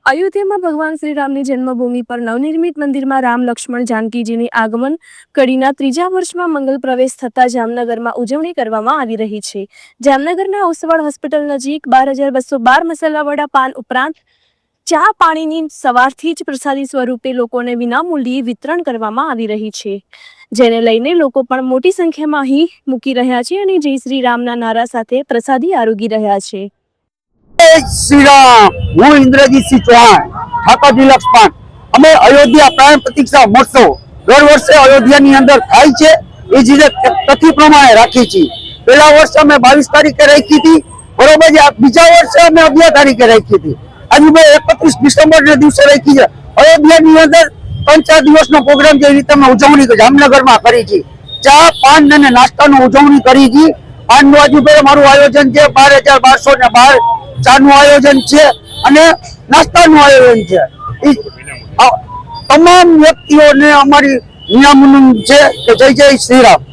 અયોધ્યામાં ભગવાન શ્રી રામની જન્મભૂમિ પર નવનિર્મિત મંદિરમાં રામ લક્ષ્મણ જાનકીજીની આગમન કડીના ત્રીજા વર્ષમાં મંગલ પ્રવેશ થતા જામનગરમાં ઉજવણી કરવામાં આવી રહી છે। જામનગરના ઓસવાળ હોસ્પિટલ નજીક 12,212 મસાલાવડા પાન ઉપરાંત ચા પાણીની સવારથી જ પ્રસાદી સ્વરૂપે લોકોને વિનામૂલ્યે વિતરણ કરવામાં આવી રહી છે, જેને લઈને લોકો પણ મોટી સંખ્યામાં અહીં મૂકી રહ્યા છે અને જય શ્રી રામના નારા સાથે પ્રસાદી આરોગી રહ્યા છે। श्री राम, हूँ इंद्रजीत सिंह चौहान, ठाकर डिलक्स पान। अमे अयोध्या प्राण प्रतीक्षा महोत्सव दर वर्षे अयोध्या नी अंदर थाय छे। ए ज रीते तिथि प्रमाणे राखी छे। पहला वर्ष अमे 22 तारीखे राखी थी, बरोबर है। बीजा वर्षे अमे 11 तारीखे राखी थी। आज मैं 31 डिसेम्बर ने दिवसे राखी छे। अयोध्या नी अंदर 3-4 दिवस नो प्रोग्राम जे रीते अमे उजवणी जामनगर में करी छे। चा पान अने नास्ता नो उजवणी करी छे। पान नो आज मारू आयोजन छे 12,212 चानु आयोजन है अने नास्तानु आयोजन है। तमाम व्यक्तिओं ने अमारी नियमन है कि जय जय श्री राम।